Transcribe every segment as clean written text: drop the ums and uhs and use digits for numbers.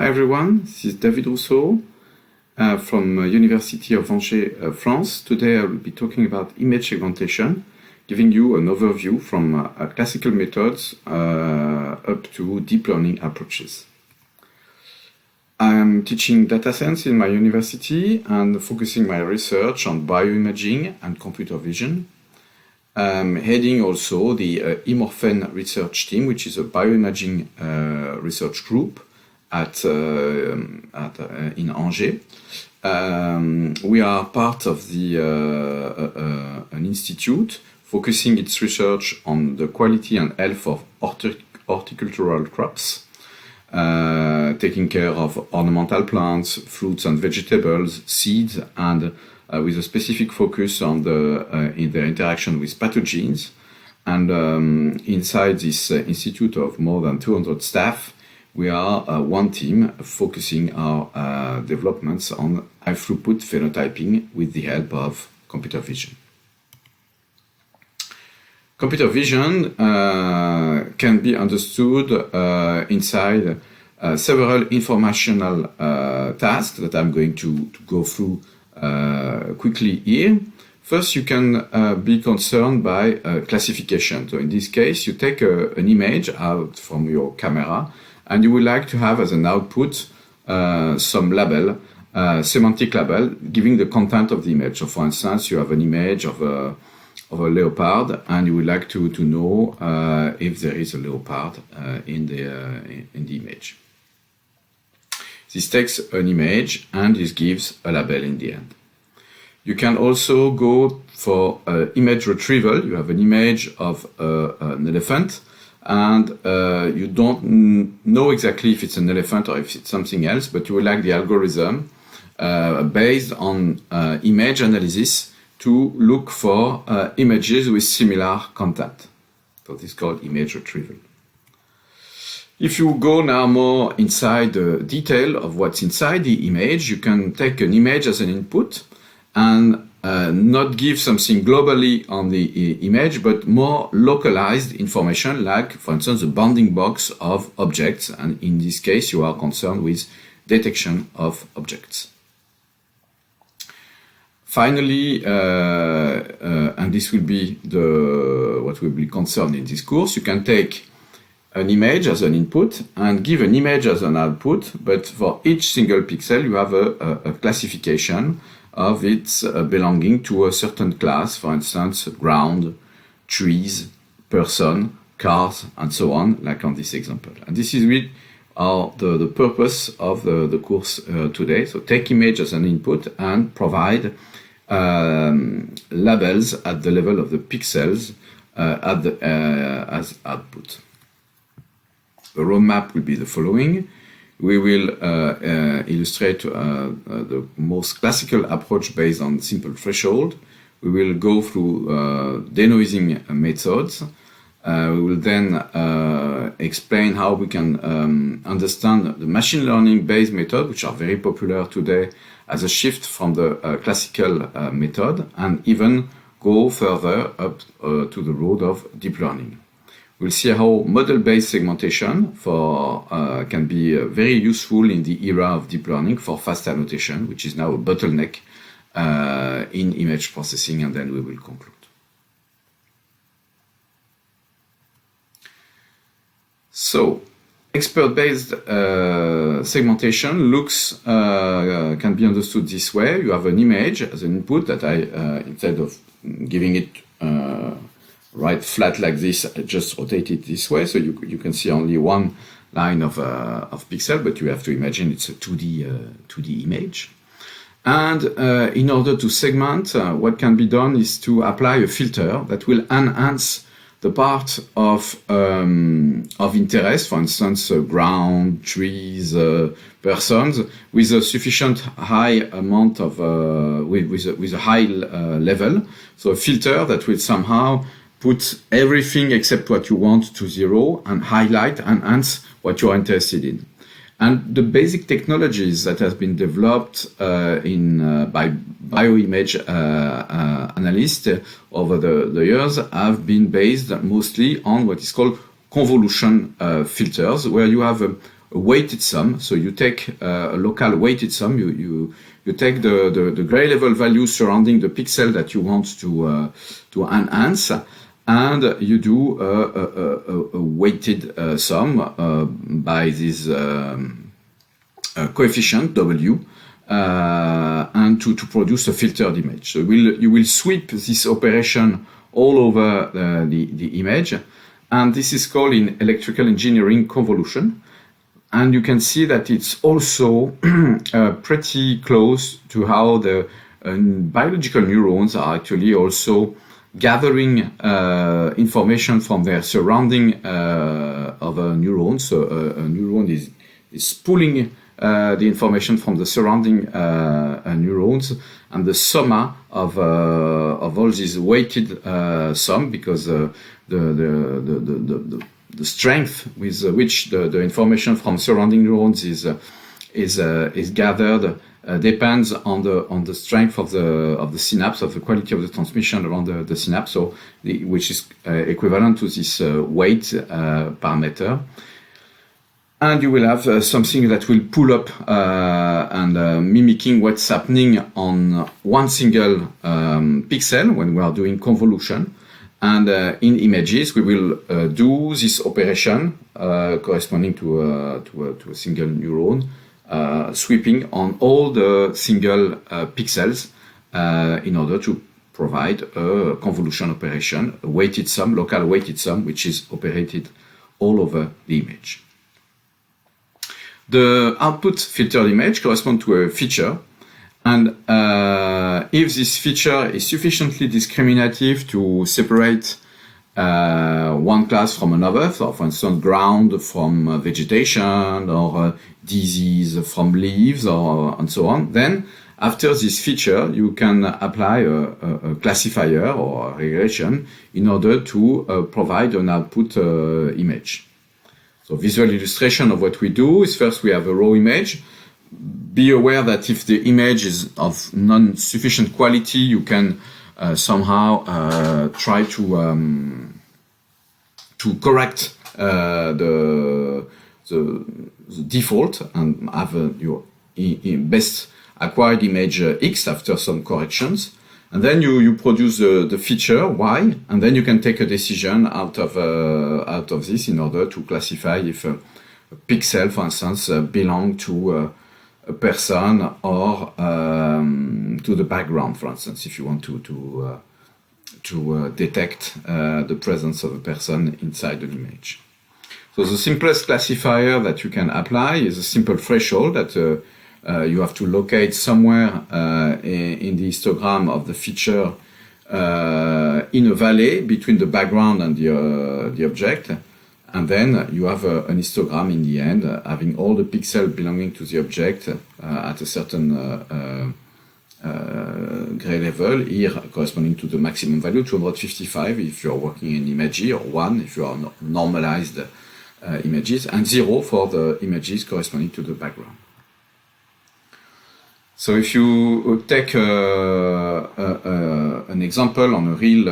Hi everyone, this is David Rousseau from University of Angers, France. Today I will be talking about image segmentation, giving you an overview from classical methods up to deep learning approaches. I'm teaching data science in my university and focusing my research on bioimaging and computer vision. I'm heading also the eMorphen research team, which is a bioimaging research group in Angers. We are part of an institute focusing its research on the quality and health of horticultural crops, taking care of ornamental plants, fruits and vegetables, seeds, and with a specific focus on in their interaction with pathogens. And inside this institute of more than 200 staff, we are one team focusing our developments on high-throughput phenotyping with the help of computer vision. Computer vision can be understood inside several informational tasks that I'm going to go through quickly here. First, you can be concerned by classification. So in this case, you take an image out from your camera and you would like to have as an output some label, semantic label, giving the content of the image. So for instance, you have an image of a leopard and you would like to know if there is a leopard in the image. This takes an image and this gives a label in the end. You can also go for image retrieval. You have an image of an elephant and you don't know exactly if it's an elephant or if it's something else, but you would like the algorithm based on image analysis to look for images with similar content. So this is called image retrieval. If you go now more inside the detail of what's inside the image, you can take an image as an input and not give something globally on the image, but more localized information, like, for instance, the bounding box of objects. And in this case, you are concerned with detection of objects. Finally, and this will be what will be concerned in this course, you can take an image as an input and give an image as an output, but for each single pixel you have a classification of its belonging to a certain class, for instance, ground, trees, person, cars, and so on, like on this example. And this is really the purpose of the course today. So take image as an input and provide labels at the level of the pixels as output. The roadmap will be the following. We will illustrate the most classical approach based on simple threshold. We will go through denoising methods. We will then explain how we can understand the machine learning based method, which are very popular today, as a shift from the classical method, and even go further up to the road of deep learning. We'll see how model-based segmentation can be very useful in the era of deep learning for fast annotation, which is now a bottleneck in image processing, and then we will conclude. So, expert-based segmentation can be understood this way. You have an image as an input that instead of giving it right flat like this, I just rotate it this way, so you can see only one line of pixel, but you have to imagine it's a 2D image. And in order to segment, what can be done is to apply a filter that will enhance the part of interest, for instance, ground, trees, persons, with a sufficient high amount of with a high level. So a filter that will somehow put everything except what you want to zero and highlight and enhance what you're interested in. And the basic technologies that has been developed by bioimage analysts over the years have been based mostly on what is called convolution filters, where you have a weighted sum. So you take a local weighted sum. You take the gray level values surrounding the pixel that you want to enhance, and you do a weighted sum by this coefficient W, and to produce a filtered image. So you will sweep this operation all over the image, and this is called in electrical engineering convolution. And you can see that it's also pretty close to how the biological neurons are actually also gathering information from their surrounding other neurons. So a neuron is pulling the information from the surrounding neurons, and the summa of all these weighted sum, because the strength with which the information from surrounding neurons is gathered depends on the strength of the synapse, of the quality of the transmission around the synapse, so which is equivalent to this weight parameter. And you will have something that will pull up and mimicking what's happening on one single pixel when we are doing convolution. And in images, we will do this operation corresponding to a single neuron, sweeping on all the single pixels in order to provide a convolution operation, a weighted sum, local weighted sum, which is operated all over the image. The output filtered image corresponds to a feature, and if this feature is sufficiently discriminative to separate one class from another, so for instance ground from vegetation, or disease from leaves, and so on, then after this feature you can apply a classifier or a regression in order to provide an output image. So visual illustration of what we do is, first we have a raw image. Be aware that if the image is of non-sufficient quality, you can somehow try to correct the default and have your best acquired image X after some corrections. And then you produce the feature Y, and then you can take a decision out of this in order to classify if a pixel, for instance, belong to a person or to the background, for instance, if you want to detect the presence of a person inside an image. So the simplest classifier that you can apply is a simple threshold that you have to locate somewhere in the histogram of the feature in a valley between the background and the object, and then you have an histogram in the end having all the pixels belonging to the object at a certain gray level, here corresponding to the maximum value, 255 if you are working in images, or 1 if you are normalized images, and 0 for the images corresponding to the background. So if you take an example on a real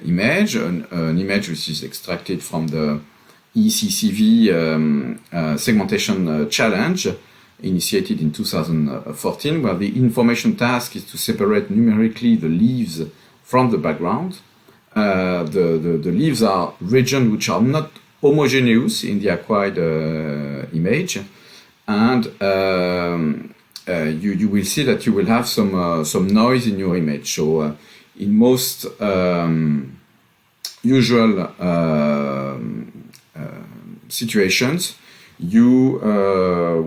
image, an image which is extracted from the ECCV segmentation challenge initiated in 2014, where the information task is to separate numerically the leaves from the background. The leaves are regions which are not homogeneous in the acquired image, and you will see that you will have some noise in your image. So in most usual situations, you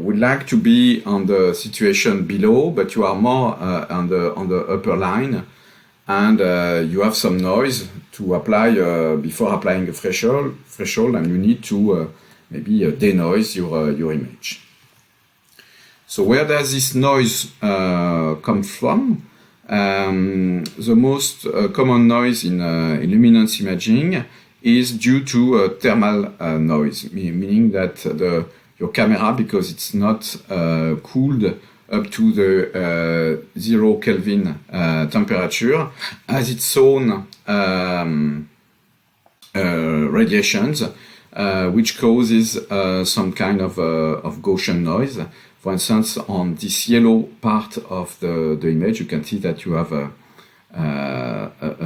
would like to be on the situation below, but you are more on the upper line, and you have some noise to apply before applying a threshold, and you need to maybe denoise your image. So where does this noise come from? The most common noise in luminance imaging is due to thermal noise, meaning that your camera, because it's not cooled up to the 0 Kelvin temperature, has its own radiations which causes some kind of Gaussian noise. For instance, on this yellow part of the image, you can see that you have a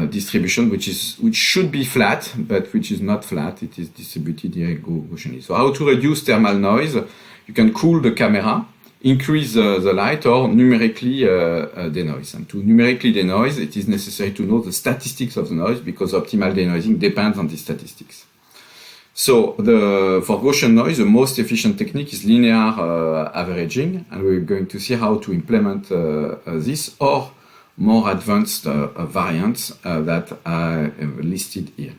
distribution which should be flat, but which is not flat. It is distributed here Gaussianly. So how to reduce thermal noise? You can cool the camera, increase the light, or numerically denoise. And to numerically denoise, it is necessary to know the statistics of the noise, because optimal denoising depends on the statistics. So for Gaussian noise, the most efficient technique is linear averaging, and we're going to see how to implement this, or more advanced variants that are listed here.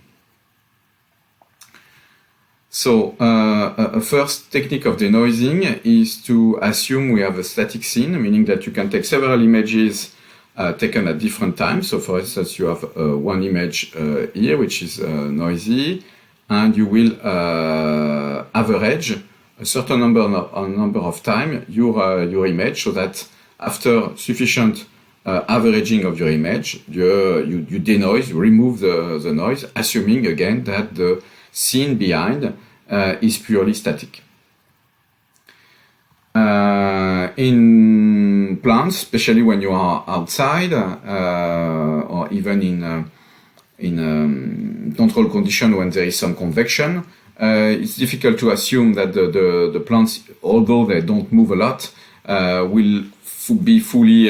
So a first technique of denoising is to assume we have a static scene, meaning that you can take several images taken at different times. So for instance, you have one image here, which is noisy, and you will average a certain number of time your image, so that after sufficient averaging of your image, you denoise, you remove the noise, assuming again that the scene behind is purely static. In plants, especially when you are outside, or even in control condition when there is some convection, it's difficult to assume that the plants, although they don't move a lot, will be fully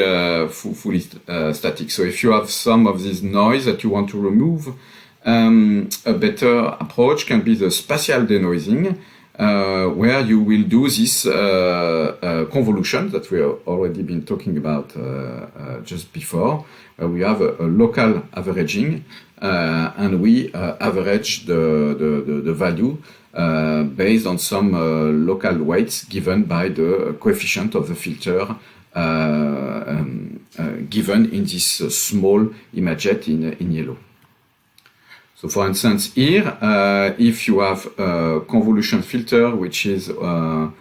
static. So if you have some of this noise that you want to remove, a better approach can be the spatial denoising, where you will do this convolution that we have already been talking about just before. We have a local averaging, and we average the value based on some local weights given by the coefficient of the filter given in this small imagette in yellow. So for instance here, if you have a convolution filter which is 1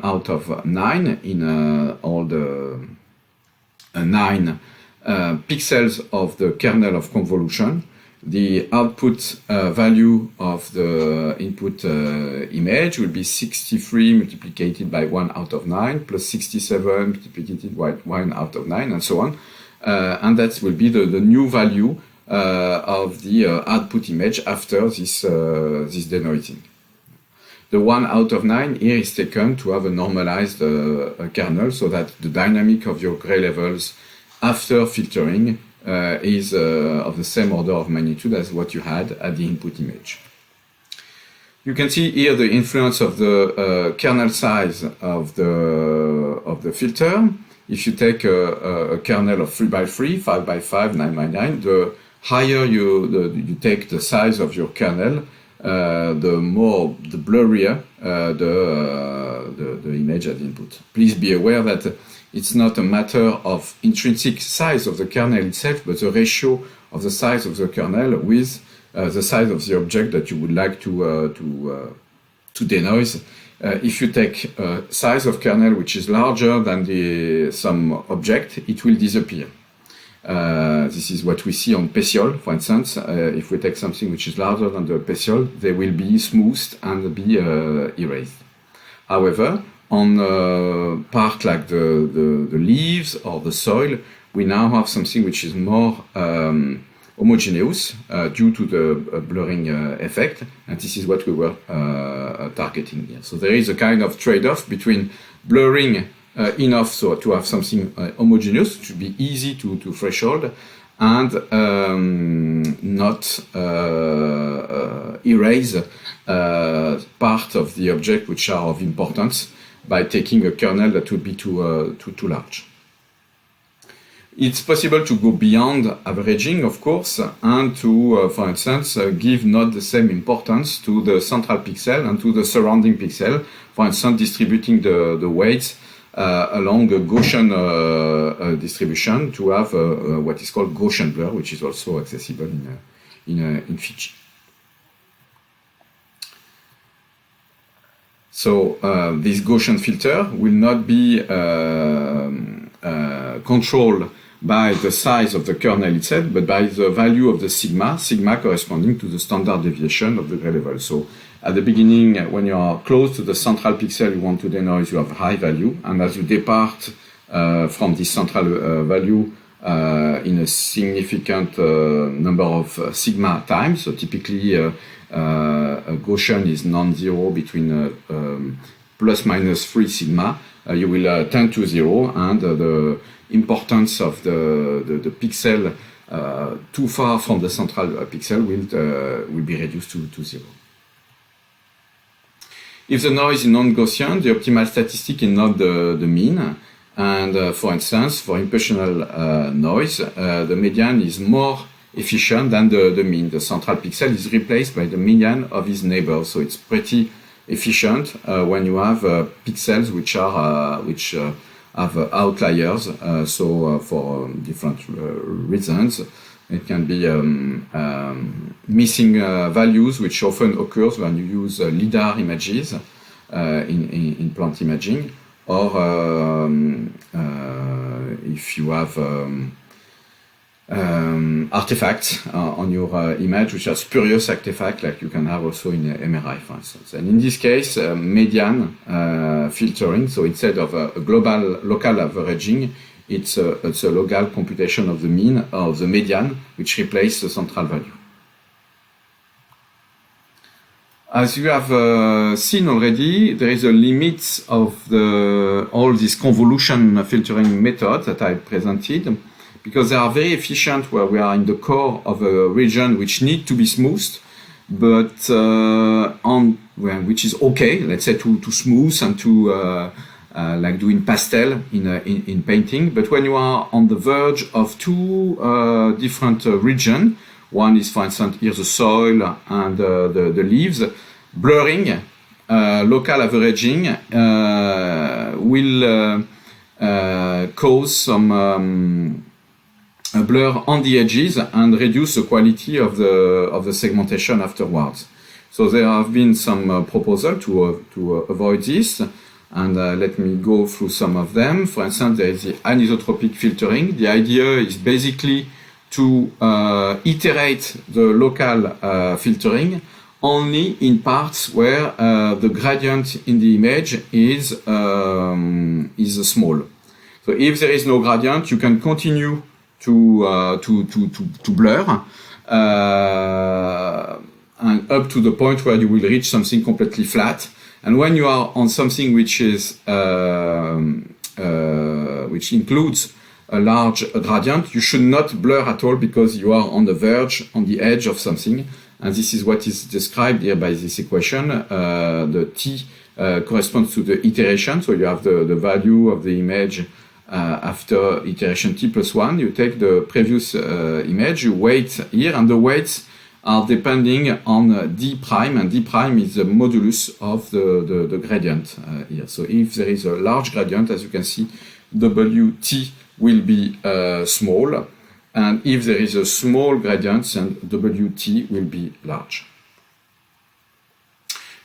out of 9 in all the 9 pixels of the kernel of convolution, the output value of the input image will be 63 multiplied by 1 out of 9 plus 67 multiplied by 1 out of 9, and so on. And that will be the new value of the output image after this denoising. The 1 out of 9 here is taken to have a normalized kernel, so that the dynamic of your gray levels after filtering is of the same order of magnitude as what you had at the input image. You can see here the influence of the kernel size of the filter. If you take a kernel of 3x3, 5x5, 9x9, the higher you take the size of your kernel, the blurrier the image at input. Please be aware that it's not a matter of intrinsic size of the kernel itself, but the ratio of the size of the kernel with the size of the object that you would like to denoise. If you take a size of kernel which is larger than some object, it will disappear. This is what we see on PECIOL, for instance. If we take something which is larger than the PECIOL, they will be smoothed and be erased. However, on part like the leaves or the soil, we now have something which is more homogeneous due to the blurring effect, and this is what we were targeting here. So there is a kind of trade-off between blurring enough so to have something homogeneous, it should be easy to threshold, and not erase part of the object which are of importance by taking a kernel that would be too large. It's possible to go beyond averaging, of course, and to, for instance, give not the same importance to the central pixel and to the surrounding pixel. For instance, distributing the weights along a Gaussian distribution to have what is called Gaussian blur, which is also accessible in Fiji. So this Gaussian filter will not be controlled by the size of the kernel itself, but by the value of the sigma corresponding to the standard deviation of the gray level. So at the beginning, when you are close to the central pixel you want to denoise, you have high value, and as you depart from this central value in a significant number of sigma times, so typically a Gaussian is non-zero between plus minus 3 sigma, you will tend to 0, and the importance of the pixel too far from the central pixel will be reduced to 0. If the noise is non-Gaussian, the optimal statistic is not the mean. And for instance, for impressional noise, the median is more efficient than the mean. The central pixel is replaced by the median of its neighbors. So it's pretty efficient when you have pixels which have outliers. So for different reasons, it can be missing values, which often occurs when you use LiDAR images in plant imaging, or if you have artifacts on your image, which are spurious artifacts, like you can have also in MRI, for instance. And in this case, median filtering, so instead of a global local averaging, it's a local computation of the mean, of the median, which replaces the central value. As you have seen already, there is a limit of all these convolution filtering methods that I presented, because they are very efficient where we are in the core of a region which need to be smoothed, but which is okay, let's say, to smooth and to like doing pastel in painting. But when you are on the verge of two different regions, one is, for instance, here the soil and the leaves, blurring, local averaging will cause some a blur on the edges and reduce the quality of the segmentation afterwards. So there have been some proposals to avoid this, and let me go through some of them. For instance, there is the anisotropic filtering. The idea is basically to iterate the local filtering only in parts where the gradient in the image is small. So if there is no gradient, you can continue to blur and up to the point where you will reach something completely flat. And when you are on something which is which includes a large gradient, you should not blur at all, because you are on the verge, on the edge of something. And this is what is described here by this equation. The t corresponds to the iteration, so you have the value of the image after iteration t plus 1. You take the previous image, you weight here, and the weights are depending on d prime, and d prime is the modulus of the gradient here. So if there is a large gradient, as you can see, wt will be small, and if there is a small gradient, then wt will be large.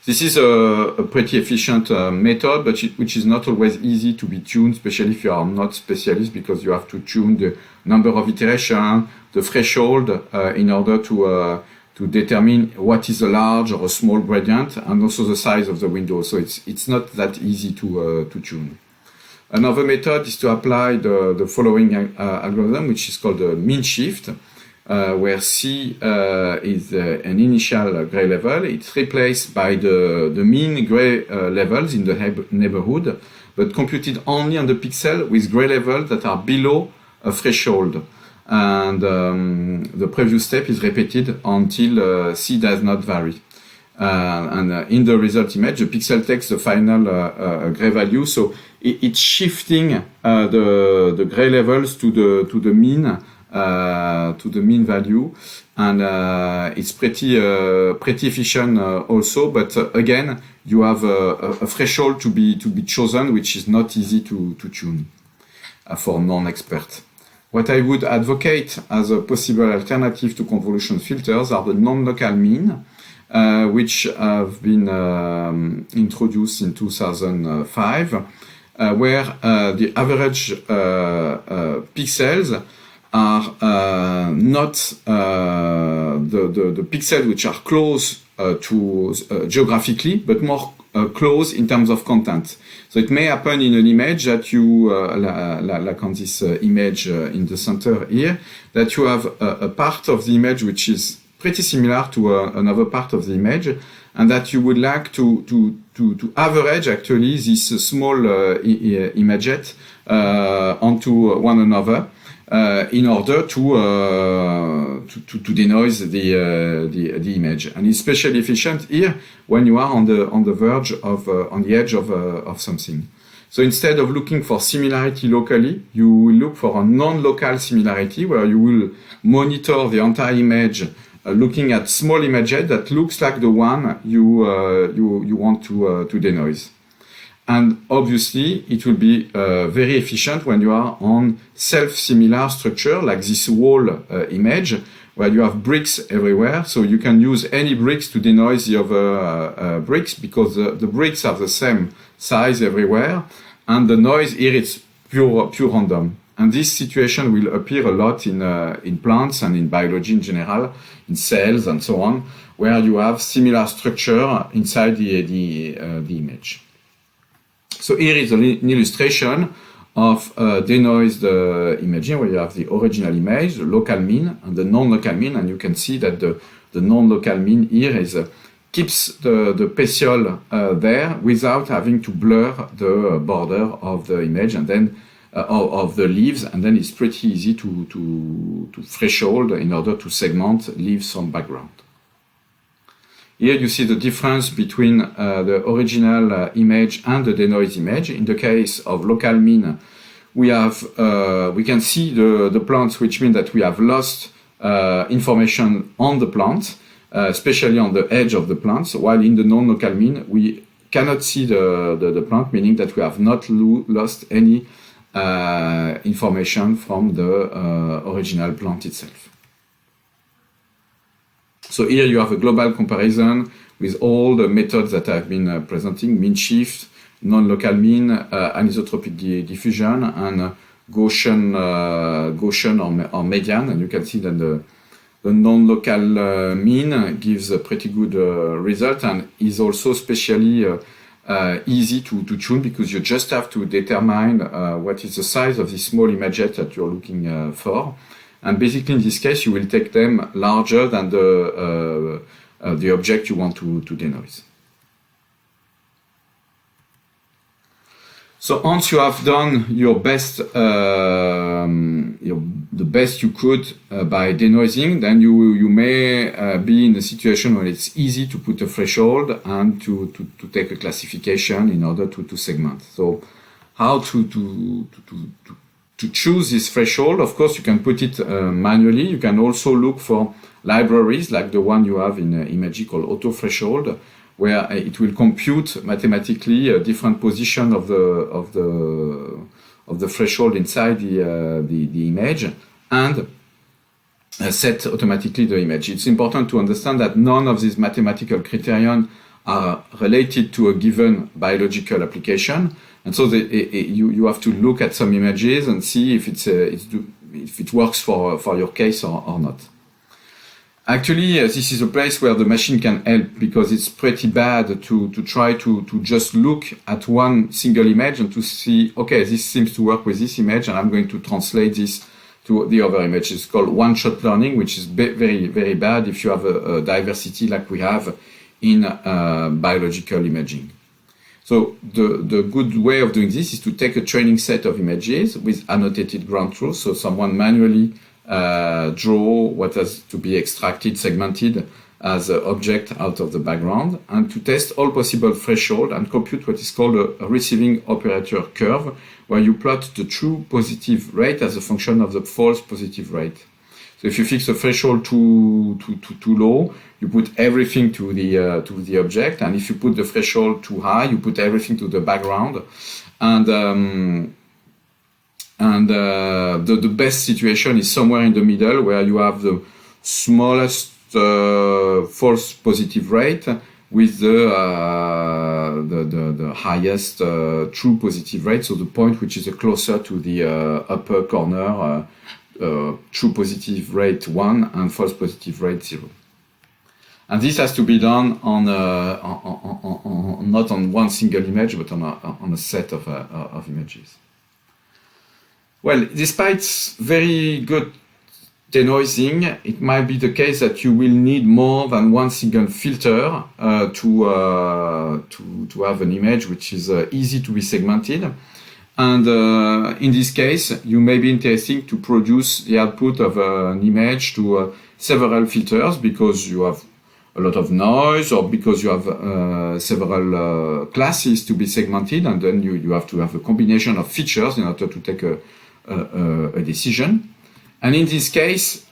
This is a pretty efficient method, but which is not always easy to be tuned, especially if you are not specialist, because you have to tune the number of iterations, the threshold, in order to determine what is a large or a small gradient, and also the size of the window. So it's not that easy to tune. Another method is to apply the following algorithm, which is called the mean shift, where C is an initial gray level. It's replaced by the mean gray levels in the neighborhood, but computed only on the pixel with gray levels that are below a threshold. And the previous step is repeated until C does not vary. And in the result image, the pixel takes the final gray value, so it's shifting the gray levels to the mean value, and it's pretty efficient also. But again, you have a threshold to be chosen, which is not easy to tune for non-experts. What I would advocate as a possible alternative to convolution filters are the non-local mean, which have been introduced in 2005, where the average pixels are not the pixels which are close to geographically, but more close in terms of content. So it may happen in an image that you, like on this image in the center here, that you have a part of the image which is pretty similar to another part of the image, and that you would like to average actually this small imaget onto one another in order to denoise the image, and it's especially efficient here when you are on the verge of on the edge of something. So instead of looking for similarity locally, you will look for a non-local similarity where you will monitor the entire image, looking at small images that looks like the one you want to denoise. And obviously, it will be very efficient when you are on self-similar structure, like this wall image, where you have bricks everywhere. So you can use any bricks to denoise the other bricks, because the bricks are the same size everywhere, and the noise here is pure random. And this situation will appear a lot in plants and in biology in general, in cells and so on, where you have similar structure inside the image. So here is an illustration of denoised imaging, where you have the original image, the local mean, and the non-local mean, and you can see that the non-local mean here is keeps the pétiole there without having to blur the border of the image and then of the leaves, and then it's pretty easy to threshold in order to segment leaves from background. Here you see the difference between the original image and the denoised image. In the case of local mean, we can see the plants, which means that we have lost information on the plant, especially on the edge of the plants, while in the non-local mean, we cannot see the plant, meaning that we have not lost any information from the original plant itself. So here you have a global comparison with all the methods that I've been presenting: mean shift, non-local mean, anisotropic diffusion, and Gaussian or median. And you can see that the non-local mean gives a pretty good result, and is also especially easy to tune, because you just have to determine what is the size of the small imaget that you're looking for. And basically, in this case, you will take them larger than the object you want to denoise. So once you have done your best, the best you could by denoising, then you may be in a situation where it's easy to put a threshold and to take a classification in order to segment. So how to choose this threshold? Of course, you can put it manually. You can also look for libraries like the one you have in Imagy called Auto Threshold, where it will compute mathematically a different position of the threshold inside the image, and set automatically the image. It's important to understand that none of these mathematical criterion are related to a given biological application, and so you have to look at some images and see if it works for your case or not. Actually, this is a place where the machine can help, because it's pretty bad to try to just look at one single image and to see, okay, this seems to work with this image, and I'm going to translate this to the other image. It's called one-shot learning, which is very, very bad if you have a diversity like we have in biological imaging. So the good way of doing this is to take a training set of images with annotated ground truth. So someone manually draw what has to be extracted, segmented as an object out of the background, and to test all possible threshold and compute what is called a receiving operator curve, where you plot the true positive rate as a function of the false positive rate. So if you fix the threshold too low, you put everything to the object, and if you put the threshold too high, you put everything to the background. And the best situation is somewhere in the middle, where you have the smallest false positive rate with the the highest true positive rate, so the point which is closer to the upper corner, true positive rate 1 and false positive rate 0. And this has to be done on not on one single image, but on a set of images. Well, despite very good denoising, it might be the case that you will need more than one single filter to have an image which is easy to be segmented. And in this case, you may be interesting to produce the output of an image to several filters because you have a lot of noise, or because you have several classes to be segmented, and then you have to have a combination of features in order to take a decision. And in this case,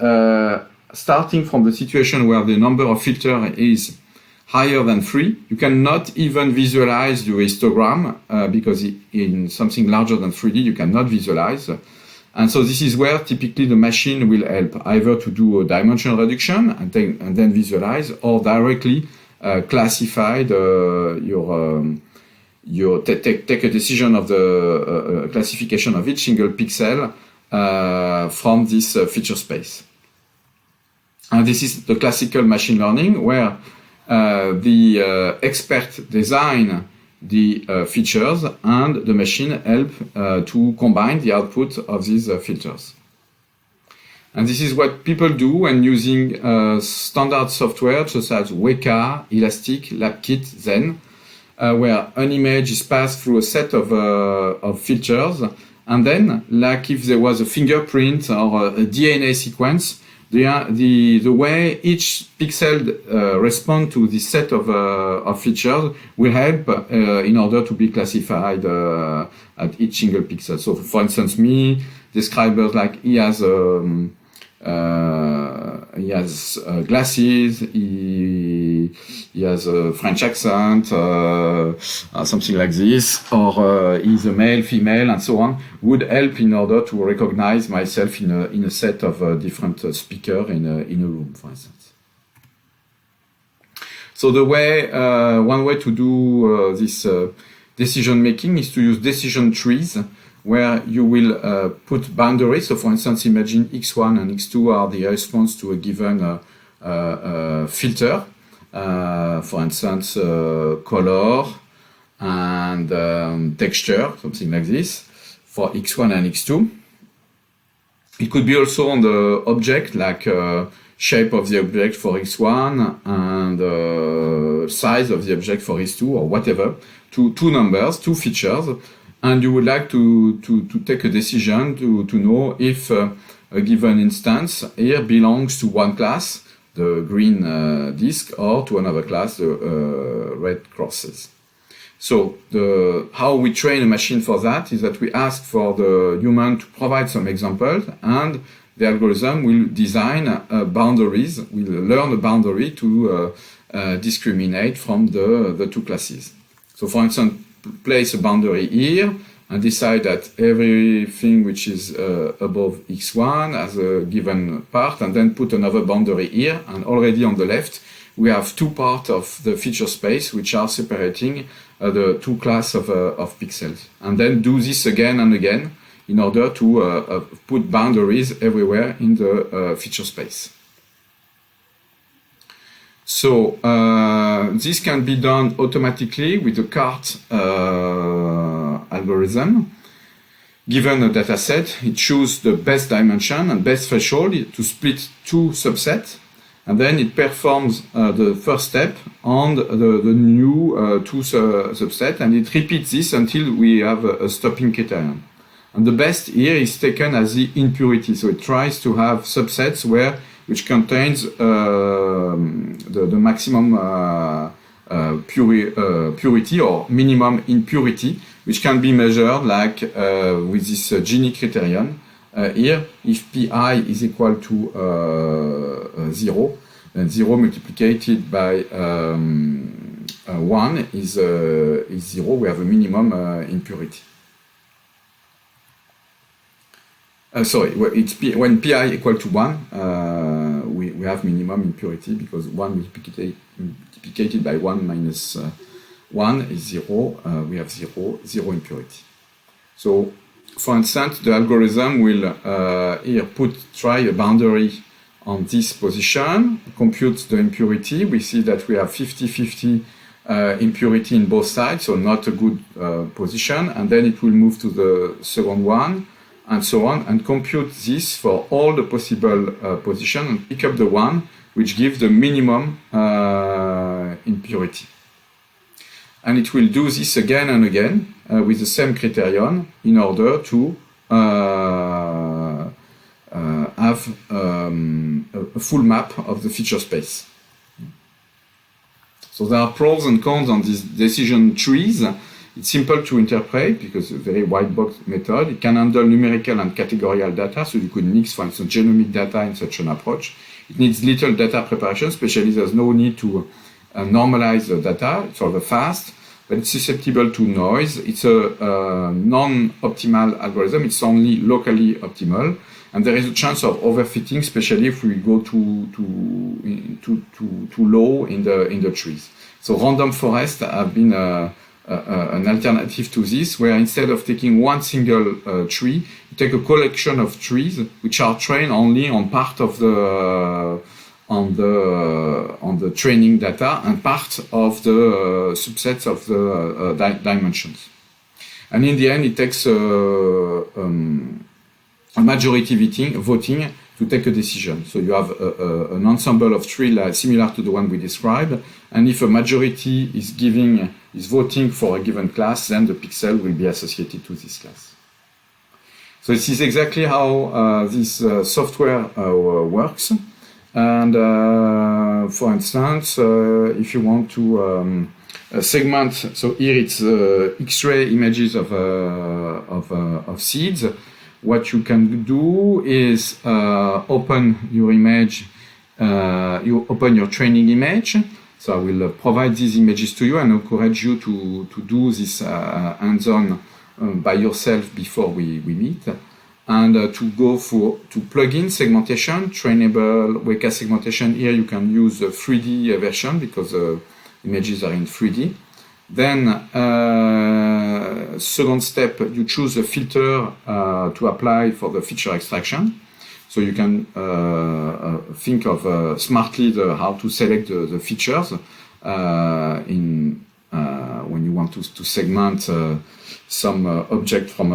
starting from the situation where the number of filters is higher than 3, you cannot even visualize your histogram because in something larger than 3D you cannot visualize. And so this is where typically the machine will help either to do a dimension reduction and then visualize, or directly classify take a decision of the classification of each single pixel from this feature space. And this is the classical machine learning, where the expert design the features and the machine help to combine the output of these filters. And this is what people do when using standard software such as Weka, Elastic, LabKit, Zen, where an image is passed through a set of filters, and then, like if there was a fingerprint or a DNA sequence, the way each pixel responds to this set of features will help in order to be classified at each single pixel. So, for instance, me describers, like he has glasses, he has a French accent, something like this, or he's a male, female, and so on, would help in order to recognize myself in a set of different speakers in a room, for instance. So the way, one way to do this decision making is to use decision trees, where you will put boundaries. So, for instance, imagine X1 and X2 are the response to a given filter. For instance, color and texture, something like this, for X1 and X2. It could be also on the object, like shape of the object for X1 and size of the object for X2, or whatever. Two numbers, two features. And you would like to take a decision to know if a given instance here belongs to one class, the green disk, or to another class, the red crosses. So how we train a machine for that is that we ask for the human to provide some examples, and the algorithm will design boundaries, will learn a boundary to discriminate from the two classes. So, for instance, place a boundary here and decide that everything which is above X1 has a given part, and then put another boundary here, and already on the left we have two parts of the feature space which are separating the two classes of pixels, and then do this again and again in order to put boundaries everywhere in the feature space. So this can be done automatically with the CART algorithm. Given a data set, it chooses the best dimension and best threshold to split two subsets, and then it performs the first step on the new two subset, and it repeats this until we have a stopping criterion. And the best here is taken as the impurity, so it tries to have subsets which contains the maximum purity or minimum impurity, which can be measured like with this Gini criterion. Here, if pi is equal to 0, then 0 multiplied by 1 is 0. We have a minimum impurity. Sorry, when pi equal to 1, we have minimum impurity, because 1 multiplied by 1 minus 1 is 0, we have 0 impurity. So, for instance, the algorithm will here try a boundary on this position, compute the impurity. We see that we have 50-50 impurity in both sides, so not a good position. And then it will move to the second one, and so on, and compute this for all the possible positions and pick up the one which gives the minimum impurity. And it will do this again and again with the same criterion in order to have a full map of the feature space. So there are pros and cons on these decision trees. It's simple to interpret because it's a very white box method. It can handle numerical and categorical data, so you could mix, for instance, genomic data in such an approach. It needs little data preparation, especially there's no need to normalize the data. It's rather fast, but it's susceptible to noise. It's a non-optimal algorithm. It's only locally optimal. And there is a chance of overfitting, especially if we go too low in the trees. So random forests have been an alternative to this, where instead of taking one single tree, you take a collection of trees which are trained only on part of the training data and part of the subsets of the dimensions. And in the end, it takes a majority voting to take a decision. So you have an ensemble of trees similar to the one we described, and if a majority is voting for a given class, then the pixel will be associated to this class. So this is exactly how this software works. And for instance, if you want to segment, so here it's X-ray images of seeds. What you can do is open your image, you open your training image. So I will provide these images to you and encourage you to do this hands-on by yourself before we meet. And to plug in segmentation, trainable Weka segmentation. Here you can use the 3D version because the images are in 3D. Then, second step, you choose a filter to apply for the feature extraction. So you can think of smartly how to select the features when you want to segment some object from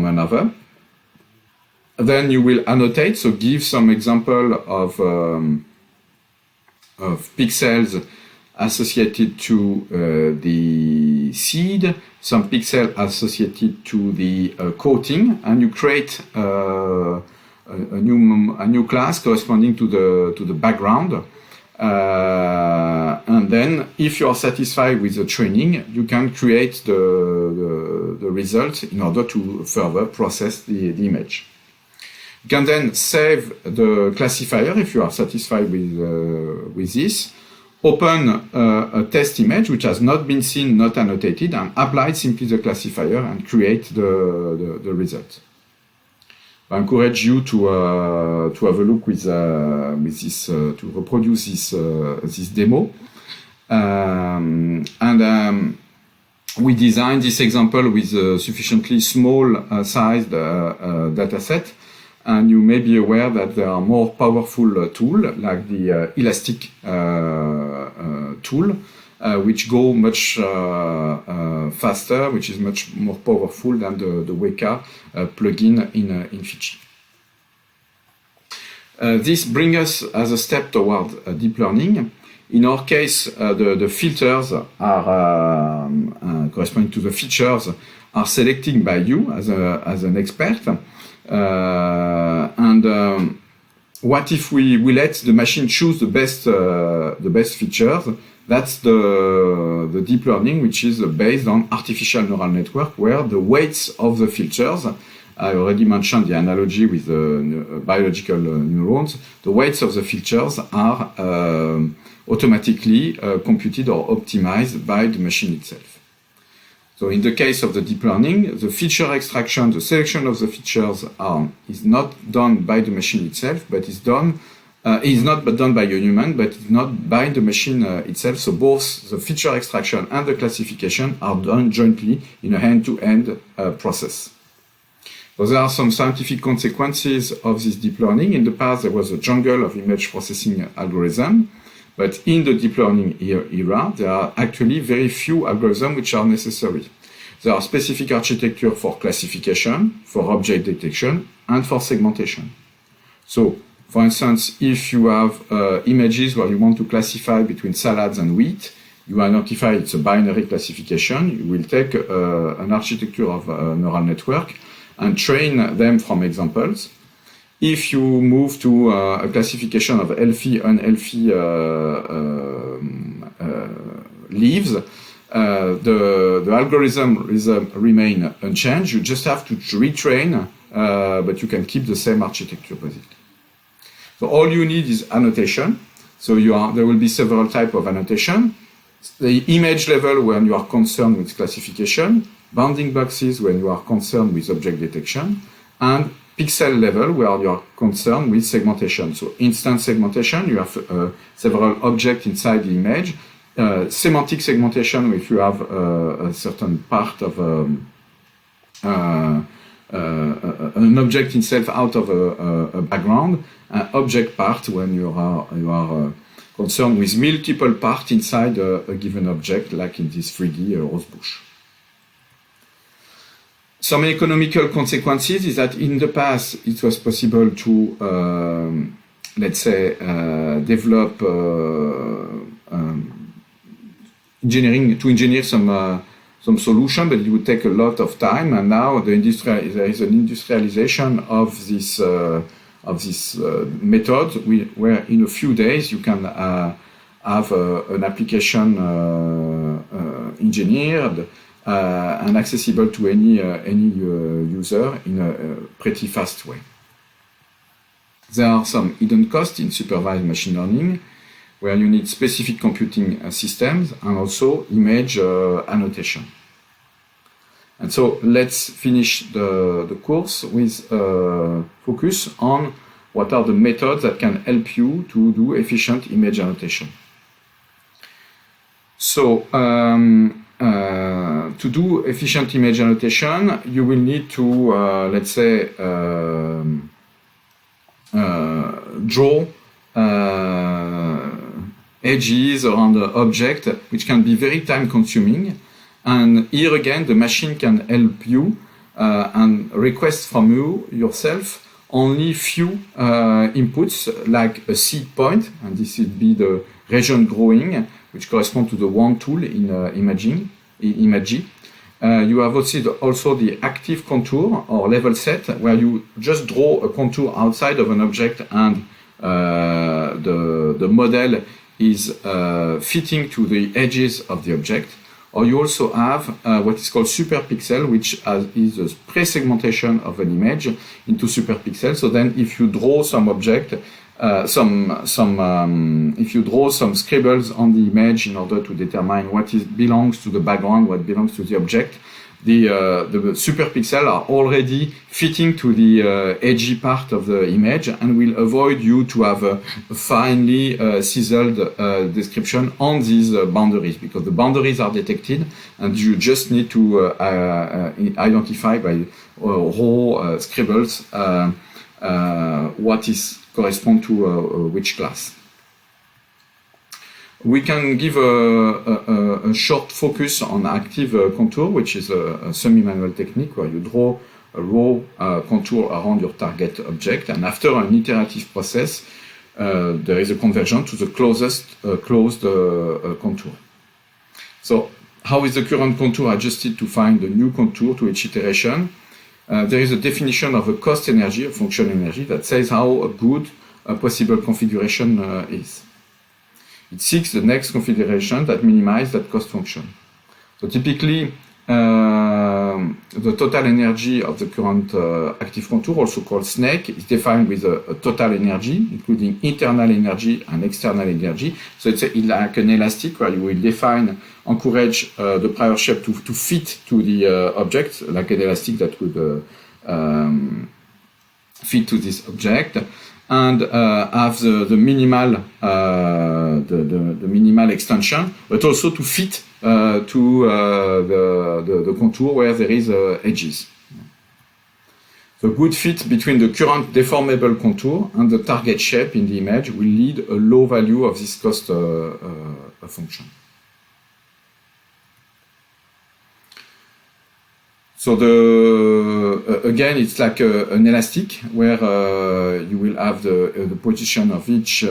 another. Then you will annotate, so give some example of pixels associated to the seed, some pixel associated to the coating, and you create a new class corresponding to the background. And then, if you are satisfied with the training, you can create the result in order to further process the image. You can then save the classifier if you are satisfied with this. Open a test image which has not been seen, not annotated, and apply simply the classifier and create the result. I encourage you to have a look with this to reproduce this demo. We designed this example with a sufficiently small sized data set. And you may be aware that there are more powerful tools, like the Elastic tool, which go much faster, which is much more powerful than the Weka plugin in Fitchi. This brings us as a step toward deep learning. In our case, the filters are corresponding to the features are selected by you as an expert. What if we let the machine choose the best features? That's the deep learning, which is based on artificial neural network, where the weights of the filters, I already mentioned the analogy with the biological neurons, the weights of the filters are automatically computed or optimized by the machine itself. So in the case of the deep learning, the feature extraction, the selection of the features is not done by the machine itself, but is done is not done by a human, but it's not by the machine itself. So both the feature extraction and the classification are done jointly in a hand-to-hand process. So there are some scientific consequences of this deep learning. In the past, there was a jungle of image processing algorithm, but in the deep learning era, there are actually very few algorithms which are necessary. There are specific architecture for classification, for object detection, and for segmentation. So, for instance, if you have images where you want to classify between salads and wheat, you identify it's a binary classification. You will take an architecture of a neural network and train them from examples. If you move to a classification of healthy, unhealthy leaves, the algorithm remain unchanged. You just have to retrain, but you can keep the same architecture basically. So all you need is annotation. So there will be several types of annotation. The image level when you are concerned with classification, bounding boxes when you are concerned with object detection, and pixel level where you are concerned with segmentation. So instance segmentation, you have several objects inside the image. Semantic segmentation, if you have a certain part of an object itself out of a background. Object part when you are concerned with multiple parts inside a given object, like in this 3D rose bush. Some economical consequences is that in the past it was possible to, let's say, develop engineer some solution, but it would take a lot of time. And now there is an industrialization of this method, where in a few days you can have an application engineered and accessible to any user in a pretty fast way. There are some hidden costs in supervised machine learning, where you need specific computing systems and also image annotation. And so let's finish the course with focus on what are the methods that can help you to do efficient image annotation. So to do efficient image annotation, you will need to, let's say, draw edges around the object, which can be very time consuming. And here again, the machine can help you and request from you yourself only few inputs, like a seed point, and this would be the region growing, which corresponds to the one tool in imaging. You have also the active contour or level set, where you just draw a contour outside of an object and the model is fitting to the edges of the object. Or you also have what is called superpixel, which is a pre-segmentation of an image into superpixel. So then, if you draw some object, if you draw some scribbles on the image in order to determine what belongs to the background, what belongs to the object, the superpixel are already fitting to the edgy part of the image and will avoid you to have a finely chiseled description on these boundaries, because the boundaries are detected and you just need to identify by raw scribbles what is correspond to which class. We can give a short focus on active contour, which is a semi-manual technique where you draw a raw contour around your target object, and after an iterative process, there is a conversion to the closest closed contour. So, how is the current contour adjusted to find the new contour to each iteration? There is a definition of a cost energy, a function energy, that says how good a possible configuration is. It seeks the next configuration that minimizes that cost function. So typically, the total energy of the current active contour, also called snake, is defined with a total energy, including internal energy and external energy. So it's like an elastic where you will encourage the prior shape to fit to the object, like an elastic that would fit to this object. and have the minimal the minimal extension, but also to fit to the contour where there is edges. The good fit between the current deformable contour and the target shape in the image will lead a low value of this cost function. So again, it's like an elastic where you will have the position of each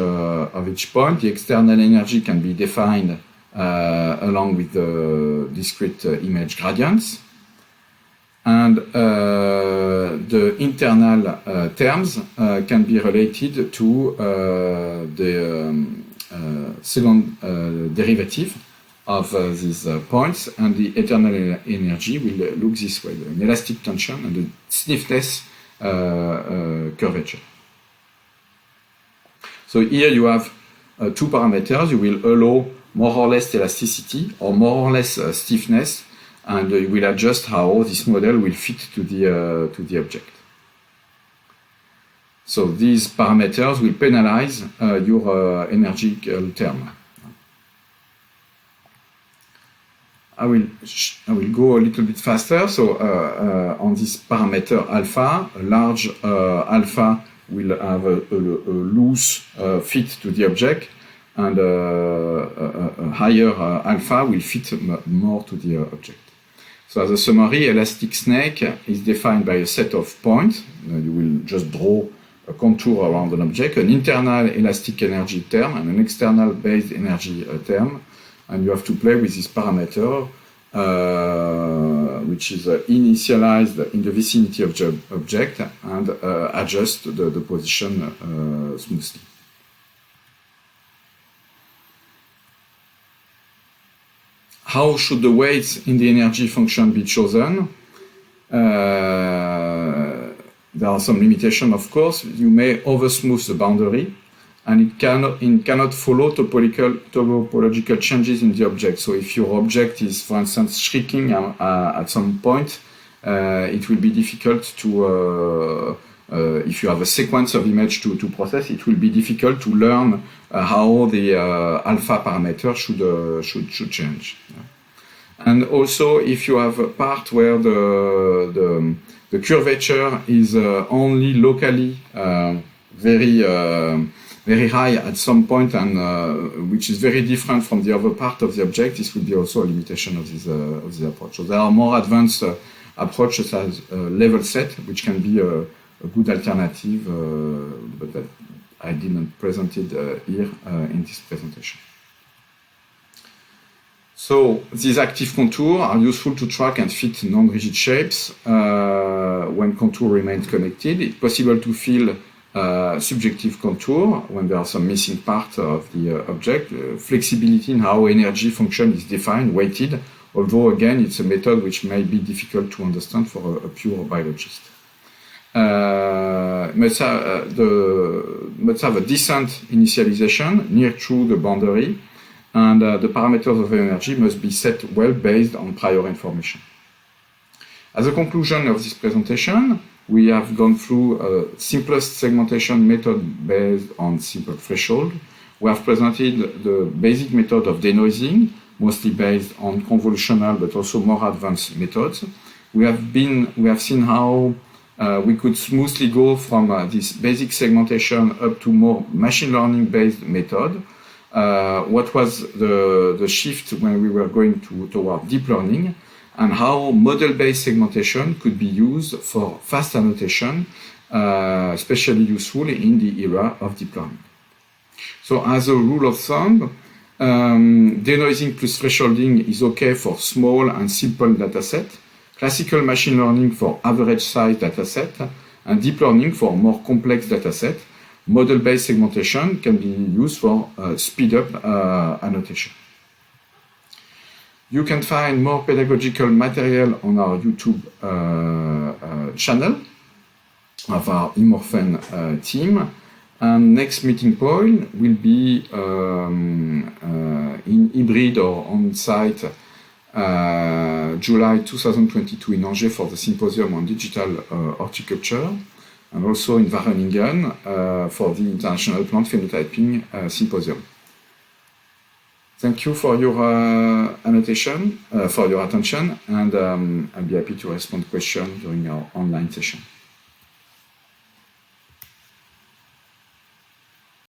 point. The external energy can be defined along with the discrete image gradients. And the internal terms can be related to the second derivative of these points, and the internal energy will look this way: an elastic tension and the stiffness curvature. So here you have two parameters. You will allow more or less elasticity or more or less stiffness, and you will adjust how this model will fit to the object. So these parameters will penalize your energical term. I will go a little bit faster. So on this parameter alpha, a large alpha will have a loose fit to the object, and a higher alpha will fit more to the object. So as a summary, elastic snake is defined by a set of points. You will just draw a contour around an object, an internal elastic energy term and an external based energy term. And you have to play with this parameter, which is initialized in the vicinity of the object, and adjust the position smoothly. How should the weights in the energy function be chosen? There are some limitations, of course. You may oversmooth the boundary, and it cannot follow topological changes in the object. So if your object is, for instance, shrinking at some point, it will be difficult to, if you have a sequence of images to process, it will be difficult to learn how the alpha parameter should change. And also, if you have a part where the curvature is only locally very high at some point, and which is very different from the other part of the object, this will be also a limitation of this approach. So there are more advanced approaches as level set, which can be a good alternative, but that I didn't present it here in this presentation. So these active contours are useful to track and fit non-rigid shapes when contour remains connected. It's possible to fill subjective contour when there are some missing parts of the object. Flexibility in how energy function is defined, weighted, although again it's a method which may be difficult to understand for a pure biologist. Must have a decent initialization near to the boundary, and the parameters of energy must be set well based on prior information. As a conclusion of this presentation, we have gone through a simplest segmentation method based on simple threshold. We have presented the basic method of denoising, mostly based on convolutional but also more advanced methods. We have seen how we could smoothly go from this basic segmentation up to more machine learning based method. What was the shift when we were going toward deep learning, and how model-based segmentation could be used for fast annotation, especially useful in the era of deep learning. So as a rule of thumb, denoising plus thresholding is okay for small and simple dataset, classical machine learning for average size dataset, and deep learning for more complex dataset. Model-based segmentation can be used for speed-up annotation. You can find more pedagogical material on our YouTube channel of our eMorphen team. And next meeting point will be in hybrid or on-site July 2022 in Angers for the Symposium on Digital Horticulture. and also in Wageningen for the International Plant Phenotyping Symposium. Thank you for your annotation, for your attention, and I'll be happy to respond to questions during our online session.